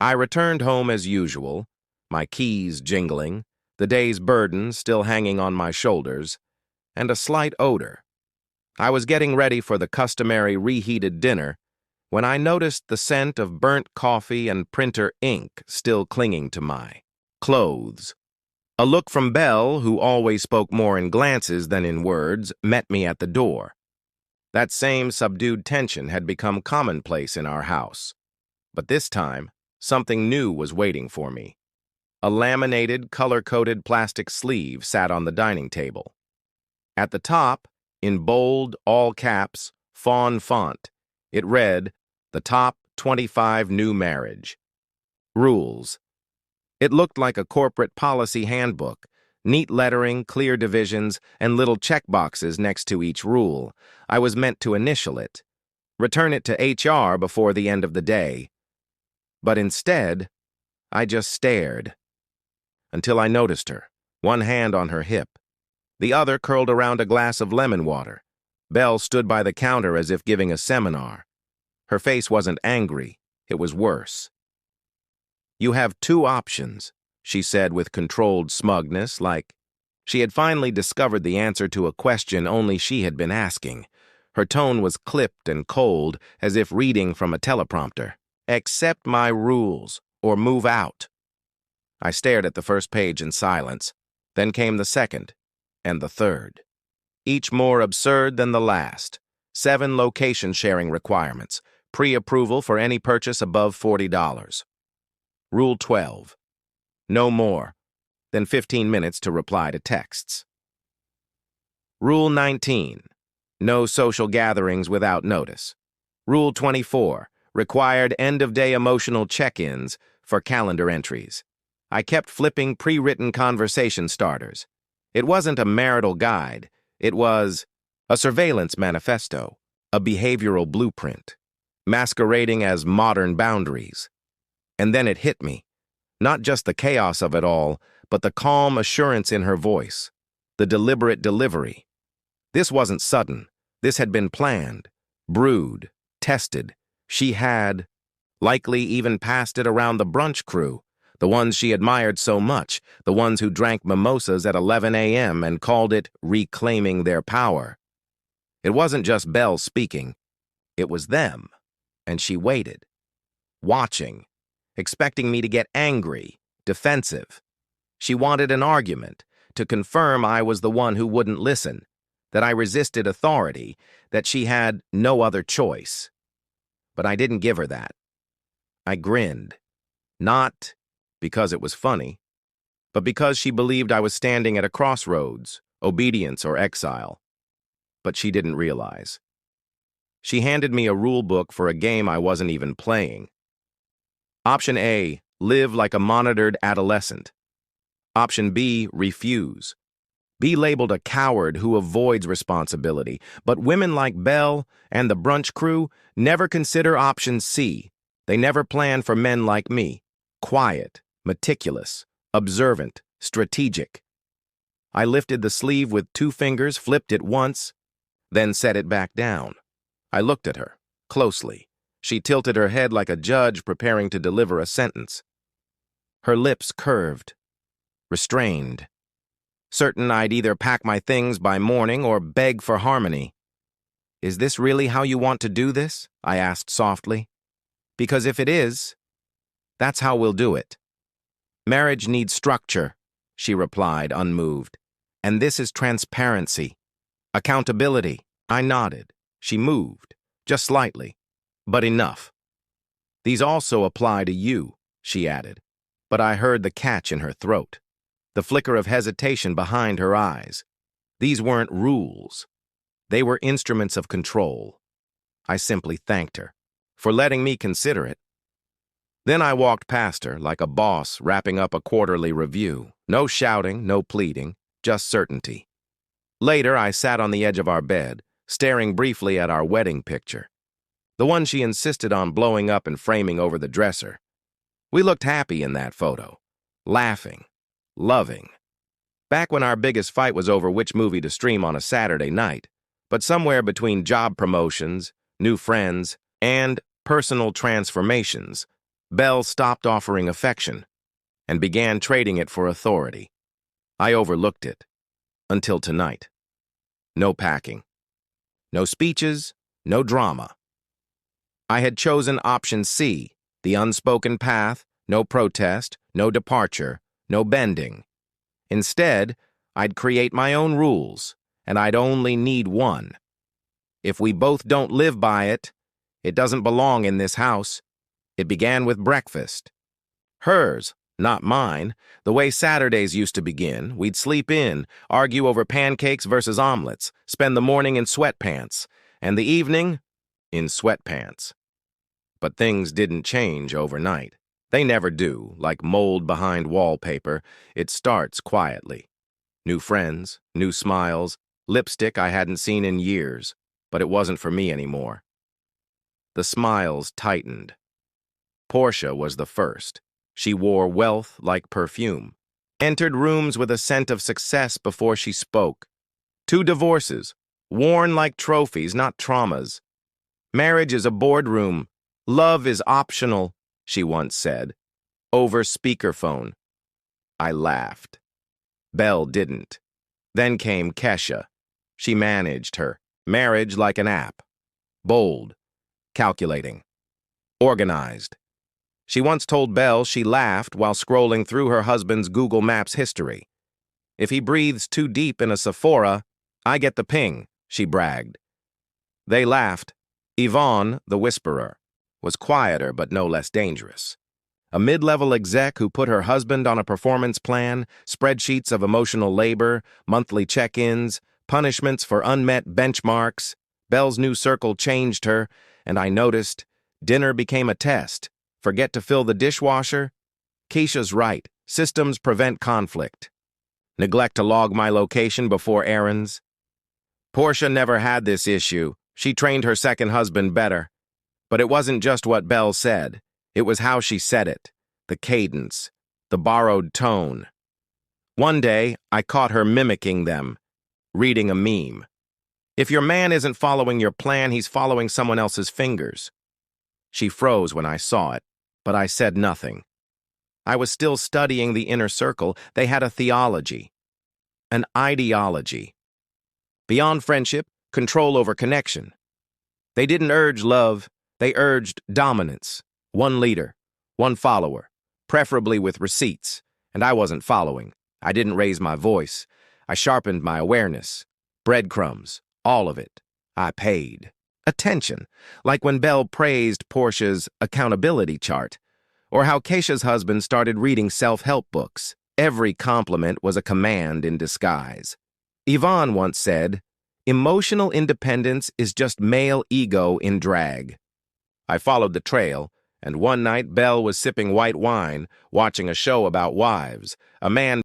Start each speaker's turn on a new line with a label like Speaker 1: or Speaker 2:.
Speaker 1: I returned home as usual, my keys jingling, the day's burden still hanging on my shoulders, and a slight odor. I was getting ready for the customary reheated dinner when I noticed the scent of burnt coffee and printer ink still clinging to my clothes. A look from Belle, who always spoke more in glances than in words, met me at the door. That same subdued tension had become commonplace in our house. But this time, something new was waiting for me. A laminated, color-coded plastic sleeve sat on the dining table. At the top, in bold, all caps, fawn font, it read, "The Top 25 New Marriage. Rules." It looked like a corporate policy handbook, neat lettering, clear divisions, and little checkboxes next to each rule. I was meant to initial it, return it to HR before the end of the day. But instead, I just stared. Until I noticed her, one hand on her hip, the other curled around a glass of lemon water. Belle stood by the counter as if giving a seminar. Her face wasn't angry, it was worse. "You have two options," she said with controlled smugness, like she had finally discovered the answer to a question only she had been asking. Her tone was clipped and cold, as if reading from a teleprompter. "Accept my rules, or move out." I stared at the first page in silence. Then came the second, and the third. Each more absurd than the last. 7 location sharing requirements, pre-approval for any purchase above $40. Rule 12. No more than 15 minutes to reply to texts. Rule 19. No social gatherings without notice. Rule 24. Required end-of-day emotional check-ins for calendar entries. I kept flipping pre-written conversation starters. It wasn't a marital guide. It was a surveillance manifesto, a behavioral blueprint, masquerading as modern boundaries. And then it hit me. Not just the chaos of it all, but the calm assurance in her voice, the deliberate delivery. This wasn't sudden. This had been planned, brewed, tested. She had, likely even passed it around the brunch crew, the ones she admired so much, the ones who drank mimosas at 11 a.m. and called it reclaiming their power. It wasn't just Belle speaking. It was them. And she waited, watching, expecting me to get angry, defensive. She wanted an argument, to confirm I was the one who wouldn't listen, that I resisted authority, that she had no other choice. But I didn't give her that. I grinned, not because it was funny, but because she believed I was standing at a crossroads, obedience or exile. But she didn't realize. She handed me a rule book for a game I wasn't even playing. Option A, live like a monitored adolescent. Option B, refuse. Be labeled a coward who avoids responsibility, but women like Belle and the brunch crew never consider option C. They never plan for men like me, quiet, meticulous, observant, strategic. I lifted the sleeve with 2 fingers, flipped it once, then set it back down. I looked at her, closely. She tilted her head like a judge preparing to deliver a sentence. Her lips curved, restrained, certain I'd either pack my things by morning or beg for harmony. "Is this really how you want to do this?" I asked softly. "Because if it is, that's how we'll do it." "Marriage needs structure," she replied, unmoved. "And this is transparency. Accountability." I nodded. She moved, just slightly, but enough. "These also apply to you," she added, but I heard the catch in her throat, the flicker of hesitation behind her eyes. These weren't rules. They were instruments of control. I simply thanked her for letting me consider it. Then I walked past her like a boss wrapping up a quarterly review. No shouting, no pleading, just certainty. Later, I sat on the edge of our bed, staring briefly at our wedding picture, the one she insisted on blowing up and framing over the dresser. We looked happy in that photo, laughing, loving. Back when our biggest fight was over which movie to stream on a Saturday night, but somewhere between job promotions, new friends, and personal transformations, Belle stopped offering affection and began trading it for authority. I overlooked it. Until tonight. No packing. No speeches, no drama. I had chosen option C, the unspoken path, no protest, no departure, no bending. Instead, I'd create my own rules, and I'd only need one. If we both don't live by it, it doesn't belong in this house. It began with breakfast. Hers, not mine. The way Saturdays used to begin, we'd sleep in, argue over pancakes versus omelets, spend the morning in sweatpants, and the evening in sweatpants. But things didn't change overnight. They never do, like mold behind wallpaper. It starts quietly. New friends, new smiles, lipstick I hadn't seen in years, but it wasn't for me anymore. The smiles tightened. Portia was the first. She wore wealth like perfume, entered rooms with a scent of success before she spoke. 2 divorces, worn like trophies, not traumas. Marriage is a boardroom. Love is optional, she once said, over speakerphone. I laughed. Belle didn't. Then came Kesha. She managed her marriage like an app. Bold, calculating, organized. She once told Belle she laughed while scrolling through her husband's Google Maps history. If he breathes too deep in a Sephora, I get the ping, she bragged. They laughed. Yvonne, the whisperer, was quieter but no less dangerous. A mid-level exec who put her husband on a performance plan, spreadsheets of emotional labor, monthly check-ins, punishments for unmet benchmarks. Belle's new circle changed her, and I noticed dinner became a test. Forget to fill the dishwasher? Keisha's right. Systems prevent conflict. Neglect to log my location before errands? Portia never had this issue. She trained her second husband better. But it wasn't just what Belle said. It was how she said it. The cadence. The borrowed tone. One day, I caught her mimicking them, reading a meme. If your man isn't following your plan, he's following someone else's fingers. She froze when I saw it, but I said nothing. I was still studying the inner circle. They had a theology, an ideology. Beyond friendship, control over connection. They didn't urge love, they urged dominance. One leader, one follower, preferably with receipts. And I wasn't following. I didn't raise my voice. I sharpened my awareness. Breadcrumbs, all of it. I paid attention, like when Belle praised Portia's accountability chart, or how Keisha's husband started reading self-help books. Every compliment was a command in disguise. Yvonne once said, "Emotional independence is just male ego in drag." I followed the trail, and one night Belle was sipping white wine, watching a show about wives. A man